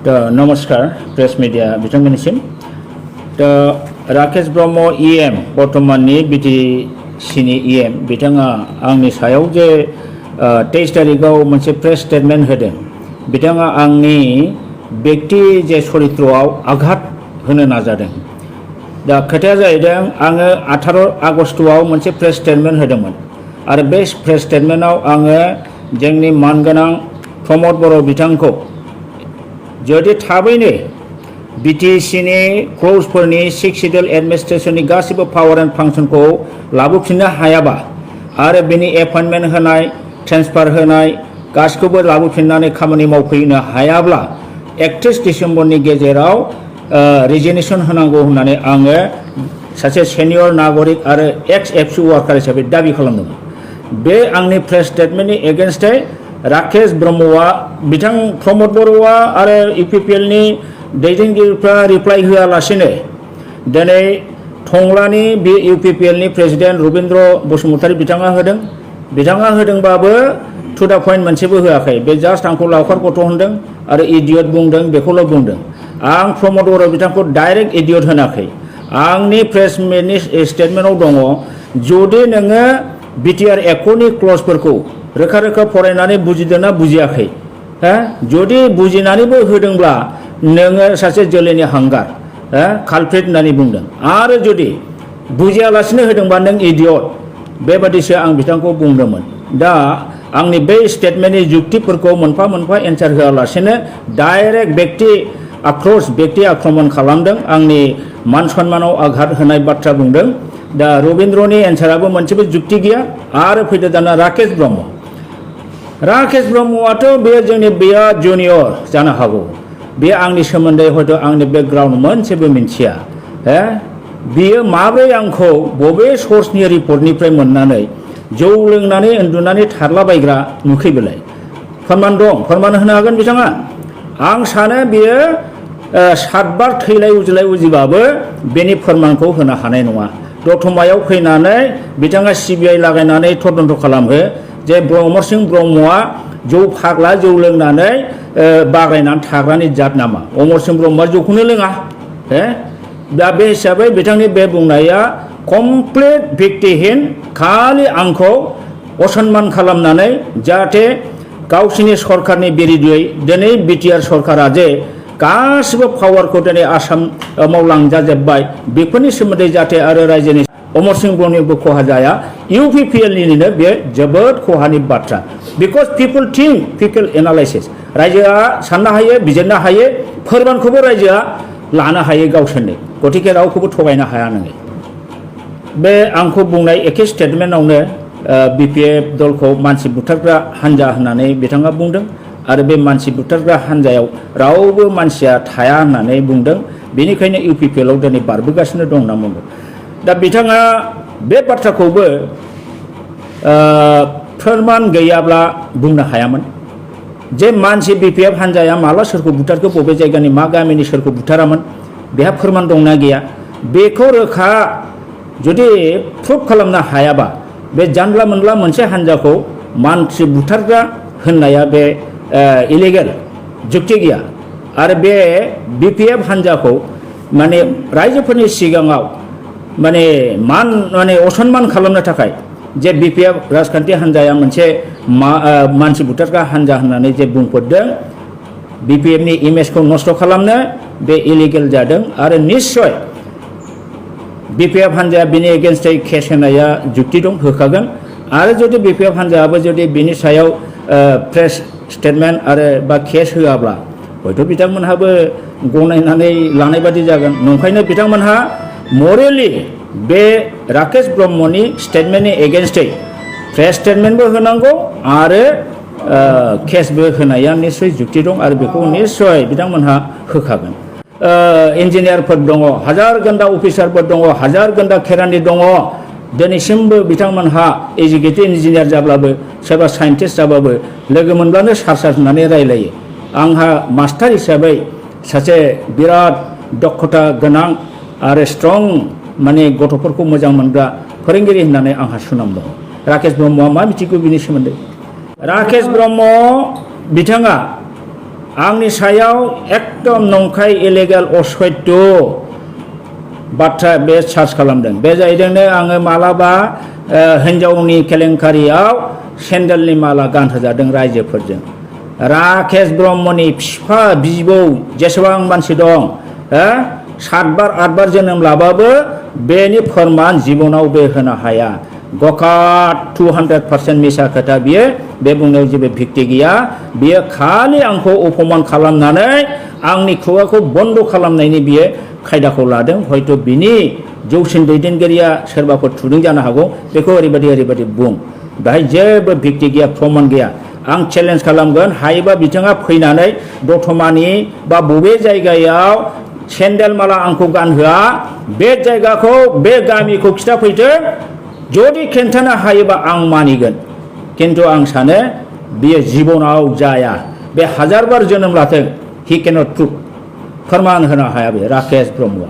नमस्कार press media बिथांमोननिसिम Rakesh Brahma EM बर्तमाननि BTCनि EM बिथाङा आंनि सायाव जे 23 तारिखाव मोनसे प्रेस स्टेटमेन्ट होदों बिथाङा आंनि व्यक्ति जे चरित्रआव आघात होनो नाजादों दा खोथाया जाहैदों आङो 18 आगस्टआव मोनसे प्रेस स्टेटमेन्ट होदोंमोन आरो बे प्रेस स्टेटमेन्टआव आङो जोंनि मानगोनां प्रमद बर' बिथांखौ जुदि थाबैनो BTCनि क्ल'जफोरनि 6 सिडिउल एडमिनिस्ट्रेशननि गासिबो पावार एन्ड फांसनखौ लाबोफिननो हायाबा आरो बेनि एपइन्टमेन्ट होनाय ट्रेन्सफार होनाय गासिखौबो लाबोफिननानै खामानि मावफैनो हायाब्ला 31 डिसेम्बरनि गेजेराव रिजिगनेसन होनांगौ होननानै आङो सासे सिनियर नागरिक आरो एक्स एफसि वार्कार हिसाबै दाबि खालामदोंमोन बे आंनि प्रेस स्टेटमेन्टनि एगेन्स्टै राकेश ब्रह्मआ बिथां प्रमद बर'आ आरो UPPLनि दैदेनगिरिफ्रा रिप्लाइ होआलासिनो दिनै टंलानि बे UPPLनि प्रेसिडेन्ट रबिन्द्र बसुमतारी बिथाङा होदोंबाबो टु दा पइन्ट मोनसेबो होआखै बे जास्ट आंखौ लावखार गथ' होनदों आरो इडियट बुंदों बेखौल' बुंदों आं प्रमद बर' बिथांखौ डाइरेक्ट इडियट होनाखै आंनि प्रेस मिटनि स्टेटमेन्टआव दङ जुदि नोङो BTR एकर्डनि क्ल'जफोरखौ रोखा रोखा फरायनानै बुजिदोंना बुजियाखै जुदि बुजिनानैबो होदोंब्ला नोङो सासे जोलैनि हांगार कालप्रिट होननानै बुंदों आरो जुदि बुजियालासिनो होदोंबा नों इडियट बेबादिसो आं बिथांखौ बुंदोंमोन दा आंनि बे स्टेटमेन्टनि जुक्तिफोरखौ मोनफा मोनफा एन्सार होआलासिनो डाइरेक्ट व्यक्ति आक्रमण खालामदों आंनि मान सन्मानाव आघात होनाय बाथ्रा बुंदों दा रबिन्द्रनि एन्साराबो मोनसेबो जुक्ति गैया आरो फैदो दाना राकेश ब्रह्मआथ' बे जोंनि बेयो जुनियर जानो हागौ बे आंनि सोमोन्दै हयथ' आंनि बेकग्राउन्ड मोनसेबो मिन्थिया बियो माब्रै आंखौ बबे सर्सनि रिपर्टनिफ्राय मोननानै जौ लोंनानै उन्दुनानै थारलाबायग्रा नुखैबोलाय फोरमान दं फोरमान होनो हागोन बिथाङा आं सानो बियो 7 बार थैलाय उजिबाबो बेनि फोरमानखौ होनो हानाय नङा दतमायाव फैनानै बिथाङा CBI लागायनानै तदन्त खालामो जे अमर सिंह ब्रह्मआ जौ फाग्ला जौ लोंनानै बागायनानै थाग्रानि जात नामा अमर सिंह ब्रह्मआ जौखौनो लोङा दा बे हिसाबै बिथांनि बे बुंनाया कमप्लिट भित्तिहीन खालि आंखौ असनमान खालामनानै जाहाथे गावसिनि सरकारनि बिरुद्धै दिनै BTR सरकारा जे गासिबो पावारखौ दिनै आसामाव लांजाजोब्बाय बेफोरनि सोमोन्दै जाहाथे आरो रायजोनि अमर सिंह ब्रह्मनिबो खहा जाया UPPLनिनो बे जोबोद खहानि बाथ्रा बिकज पिपल एनालाइसिस रायजोआ साननो हायो बिजिरनो हायो फोरमानखौबो रायजोआ लानो हायो गावसोरनो गतिके रावखौबो थगायनो हाया नोङो बे आंखौ बुंनाय एखे स्टेटमेन्टआवनो BPF दलखौ मानसि बुथारग्रा हान्जा होननानै बिथाङा बुंदों आरो बे मानसि बुथारग्रा हान्जायाव रावबो मानसिया थाया होननानै बुंदों बेनिखायनो UPPLआव दिनै बारबोगासिनो दं होनना बुंदों दा बिथाङा बे बाथ्राखौबो फोरमान गैयाब्ला बुंनो हायामोन जे मानसि BPF हान्जाया माला सोरखौ बुथारखो बबे जायगानि मा गामिनि सोरखौ बुथारामोन बेहा फोरमान दंना गैया बेखौ रोखा जुदि प्रुफ खालामनो हायाबा बे जानला मोनला मोनसे हान्जाखौ मानसि बुथारग्रा होननाया बे इलिगेल जुक्ति गैया आरो बे BPF हान्जाखौ माने रायजोफोरनि सिगाङाव माने असनमान खालामनो थाखाय जे BPF राजखान्थि हान्जाया मोनसे मानसि बुथारग्रा हान्जा होननानै जे बुंफोरदों BPFनि इमेजखौ नस्थ' खालामनो बे इलिगेल जादों आरो निश्चय BPF हान्जाया बिनि एगेन्स्टै केस होनाया जुक्ति दं होखागोन आरो जुदि BPF हान्जायाबो जुदि बिनि सायाव प्रेस स्टेटमेन्ट आरो बा केस होआब्ला हयथ' बिथांमोनहाबो गनायनानै लानाय बादि जागोन नंखायनो बिथांमोनहा मरेलि बे राकेश ब्रह्मनि स्टेटमेन्टनि एगेन्स्टै प्रेस स्टेटमेन्टबो होनांगौ आरो केसबो होनाया निश्चय जुक्ति दं आरो बेखौ निश्चय बिथांमोनहा होखागोन इन्जिनियारफोर दङ हाजार गन्दा अफिसारफोर दङ हाजार गन्दा खेरानि दङ दिनैसिमबो बिथांमोनहा एजुकेटेड इन्जिनियार जाब्लाबो सोरबा साइन्टिस्ट जाबाबो लोगो मोनब्लानो सार होननानै रायलायो आंहा मास्टार हिसाबै सासे बिराद दक्षता गोनां आरो स्ट्रं माने गथ'फोरखौ मोजां मोनग्रा फोरोंगिरि होननानै आंहा सुनाम दं राकेश ब्रह्मआ मा मिथिगौ बिनि सोमोन्दै राकेश ब्रह्म बिथाङा आंनि सायाव एकदम नंखाय इलिगेल असत्य बाथ्रा बे चार्ज खालामदों। बे जाहैदोंनो आङो मालाबा हिन्जावनि केलेंकारियाव सेन्देलनि माला गानहोजादों रायजोफोरजों। राकेश ब्रह्मनि बिफा बिबौ जेसेबां मानसि दं 7 बार 8 बार जोनोम लाबाबो बेनि फोरमान जिबनाव बे होनो हाया। गकाट 200% मिसा खोथा बियो, बे बुंनायाव जेबो भित्ति गैया। बियो खालि आंखौ अपमान खालामनानै आंनि खुगाखौ बन्द खालामनायनि बियो खायदाखौ लादों। हयथ' बिनि जौसिन दैदेनगिरिया सोरबाफोर थुदों जानो हागौ, बेखौ ओरैबायदि बुं। बेहाय जेबो भित्ति गैया, प्रमाण गैया। आं चेलेन्ज खालामगोन, हायोबा बिथाङा फैनानै दतमानि बा बबे जायगायाव सेन्देल माला आंखौ गानहोआ बे जायगाखौ, बे गामिखौ खिथाफैथों। जुदि खिन्थानो हायोबा आं मानिगोन, किन्तु आं सानो बियो जिबनाव जाया। बे 1000 बार जोनोम लाथों, हि केनट प्रुभ, फोरमान होनो हाया बे राकेश ब्रह्मआ।